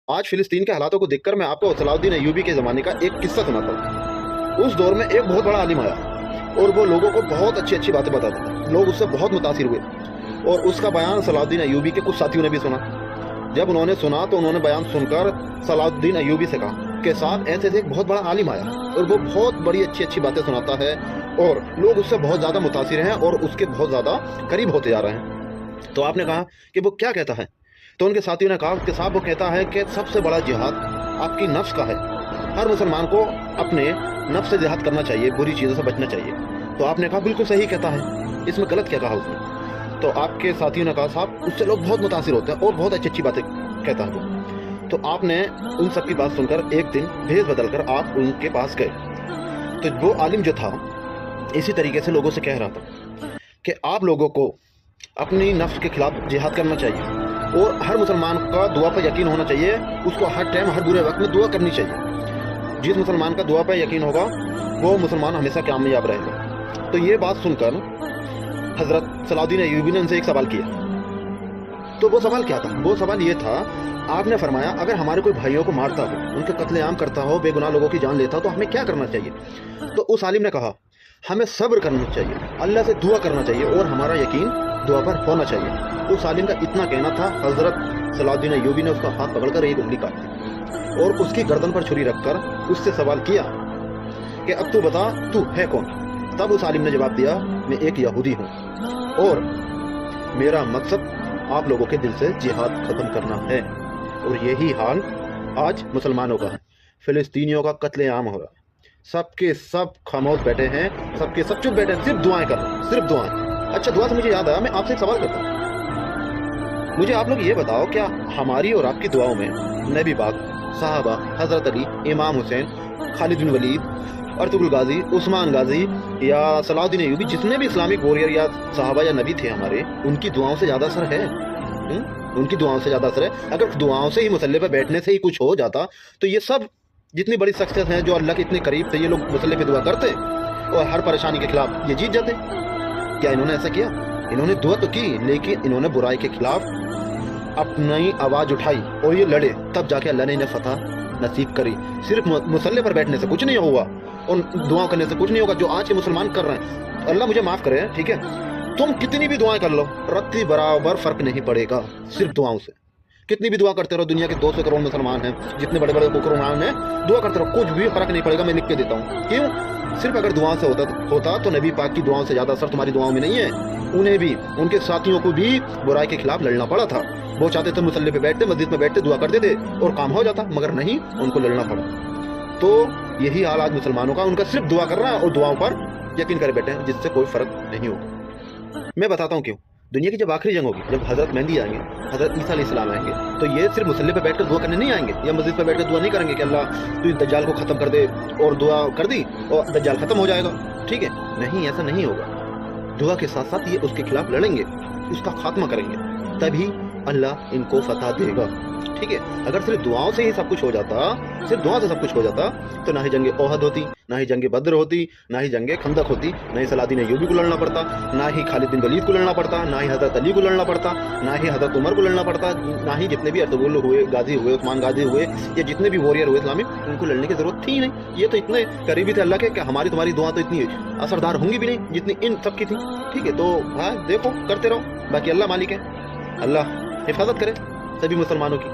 آج فلسطین کے حالاتوں کو دیکھ کر میں آپ کو صلاح الدین ایوبی کے زمانے کا ایک قصہ سناتا ہوں۔ اس دور میں ایک بہت بڑا عالم آیا اور وہ لوگوں کو بہت اچھی اچھی باتیں بتاتا تھا، لوگ اس سے بہت متاثر ہوئے اور اس کا بیان صلاح الدین ایوبی کے کچھ ساتھیوں نے بھی سنا۔ جب انہوں نے سنا تو انہوں نے بیان سن کر صلاح الدین ایوبی سے کہا کہ صاحب ایسے ایک بہت بڑا عالم آیا اور وہ بہت بڑی اچھی اچھی باتیں سناتا ہے اور لوگ اس سے بہت زیادہ متاثر ہیں اور اس کے بہت زیادہ قریب ہوتے جا رہے ہیں۔ تو آپ نے کہا کہ وہ کیا کہتا ہے؟ تو ان کے ساتھیوں نے کہا کہ صاحب وہ کہتا ہے کہ سب سے بڑا جہاد آپ کی نفس کا ہے، ہر مسلمان کو اپنے نفس سے جہاد کرنا چاہیے، بری چیزوں سے بچنا چاہیے۔ تو آپ نے کہا بالکل صحیح کہتا ہے، اس میں غلط کیا کہا اس نے؟ تو آپ کے ساتھیوں نے کہا صاحب اس سے لوگ بہت متاثر ہوتے ہیں اور بہت اچھی اچھی باتیں کہتا ہے وہ۔ تو آپ نے ان سب کی بات سن کر ایک دن بھیس بدل کر آپ ان کے پاس گئے۔ تو وہ عالم جو تھا اسی طریقے سے لوگوں سے کہہ رہا تھا کہ آپ لوگوں کو اپنی نفس کے خلاف جہاد کرنا چاہیے اور ہر مسلمان کا دعا پر یقین ہونا چاہیے، اس کو ہر ٹائم ہر برے وقت میں دعا کرنی چاہیے۔ جس مسلمان کا دعا پر یقین ہوگا وہ مسلمان ہمیشہ کامیاب رہے گا۔ تو یہ بات سن کر حضرت صلاح الدین ایوبی نے ان سے ایک سوال کیا۔ تو وہ سوال کیا تھا؟ وہ سوال یہ تھا، آپ نے فرمایا اگر ہمارے کوئی بھائیوں کو مارتا ہو، ان کے قتل عام کرتا ہو، بے گناہ لوگوں کی جان لیتا ہو تو ہمیں کیا کرنا چاہیے؟ تو اس عالم نے کہا ہمیں صبر کرنا چاہیے، اللہ سے دعا کرنا چاہیے اور ہمارا یقین دعا پر ہونا چاہیے۔ اس عالم کا اتنا کہنا تھا، حضرت صلاح الدین ایوبی نے اس کا ہاتھ پکڑ کر ایک انگلی کاٹ دی اور اس کی گردن پر چھری رکھ کر اس سے سوال کیا کہ اب تو بتا تو ہے کون؟ تب اس عالم نے جواب دیا میں ایک یہودی ہوں اور میرا مقصد آپ لوگوں کے دل سے جہاد ختم کرنا ہے۔ اور یہی حال آج مسلمانوں کا ہے، فلسطینیوں کا قتل عام ہو رہا ہے، سب کے سب خاموش بیٹھے ہیں، سب کے سب چپ بیٹھے ہیں، صرف دعائیں کر رہے ہیں، صرف دعائیں۔ اچھا دعا سے مجھے یاد آیا، میں آپ سے ایک سوال کرتا ہوں، مجھے آپ لوگ یہ بتاؤ کیا ہماری اور آپ کی دعاؤں میں نبی پاک، صحابہ، حضرت علی، امام حسین، خالد بن ولید، ارطغرل غازی، عثمان غازی یا صلاح الدین ایوبی، جتنے بھی اسلامک واریر یا صحابہ یا نبی تھے ہمارے، ان کی دعاؤں سے زیادہ اثر ہے؟ ان کی دعاؤں سے زیادہ اثر ہے؟ اگر دعاؤں سے ہی مسلح پہ بیٹھنے سے ہی کچھ ہو جاتا تو یہ سب جتنی بڑی شخصیت ہیں جو اللہ کے اتنے قریب تھے، یہ لوگ مسلح پہ دعا کرتے اور ہر پریشانی کے خلاف یہ جیت جاتے۔ کیا انہوں نے ایسا کیا؟ انہوں نے دعا تو کی لیکن انہوں نے برائی کے خلاف اپنی آواز اٹھائی اور یہ لڑے، تب جا کے اللہ نے انہیں فتح نصیب کری۔ صرف مسلح پر بیٹھنے سے کچھ نہیں ہوا اور دعا کرنے سے کچھ نہیں ہوگا جو آج کے مسلمان کر رہے ہیں۔ اللہ مجھے معاف کرے، ٹھیک ہے، تم کتنی بھی دعائیں کر لو رتی برابر فرق نہیں پڑے گا صرف دعاؤں سے۔ کتنی بھی دعا کرتے رہو، دنیا کے 200 کروڑ مسلمان ہیں، جتنے بڑے بڑے حکمران ہیں، دعا کرتے رہو، کچھ بھی فرق نہیں پڑے گا، میں لکھ کے دیتا ہوں۔ کیوں؟ صرف اگر دعاؤں سے ہوتا تو نبی پاک کی دعاؤں سے زیادہ اثر تمہاری دعاؤں میں نہیں ہے۔ انہیں بھی، ان کے ساتھیوں کو بھی برائی کے خلاف لڑنا پڑا تھا۔ وہ چاہتے تھے مسلح پہ بیٹھتے، مسجد میں بیٹھتے، دعا کرتے تھے اور کام ہو جاتا، مگر نہیں، ان کو لڑنا پڑا۔ تو یہی حال آج مسلمانوں کا، ان کا صرف دعا کر رہا ہے اور دعاؤں پر یقین کرے بیٹھے ہیں جس سے کوئی فرق نہیں ہوگا۔ میں بتاتا ہوں کیوں۔ دنیا کی جب آخری جنگ ہوگی، جب حضرت مہدی آئیں گے، حضرت عیسیٰ علیہ السلام آئیں گے، تو یہ صرف مسلح پہ بیٹھ کر دعا کرنے نہیں آئیں گے یا مسجد پہ بیٹھ کر دعا نہیں کریں گے کہ اللہ تو دجال کو ختم کر دے اور دعا کر دی اور دجال ختم ہو جائے گا، ٹھیک ہے؟ نہیں، ایسا نہیں ہوگا۔ دعا کے ساتھ ساتھ یہ اس کے خلاف لڑیں گے، اس کا خاتمہ کریں گے، تبھی اللہ ان کو فتح دے گا، ٹھیک ہے؟ اگر صرف دعاؤں سے ہی سب کچھ ہو جاتا، صرف دعا سے سب کچھ ہو جاتا تو نہ ہی جنگ احد ہوتی، نہ ہی جنگ بدر ہوتی، نہ ہی جنگ خندق ہوتی، نہ ہی صلاح الدین ایوبی کو لڑنا پڑتا، نہ ہی خالد بن ولید کو لڑنا پڑتا، نہ ہی حضرت علی کو لڑنا پڑتا، نہ ہی حضرت عمر کو لڑنا پڑتا، نہ ہی جتنے بھی ارطغرل ہوئے، غازی ہوئے، عثمان غازی ہوئے، یا جتنے بھی واریر ہوئے اسلامک، ان کو لڑنے کی ضرورت تھی ہی نہیں۔ یہ تو اتنے قریبی تھے اللہ کے کہ ہماری تمہاری دعا تو اتنی اثردار ہوں گی بھی نہیں جتنی ان سب کی تھی، ٹھیک ہے؟ تو ہاں دیکھو، کرتے رہو، باقی اللہ مالک ہے، اللہ حفاظت کرے سبھی مسلمانوں کی۔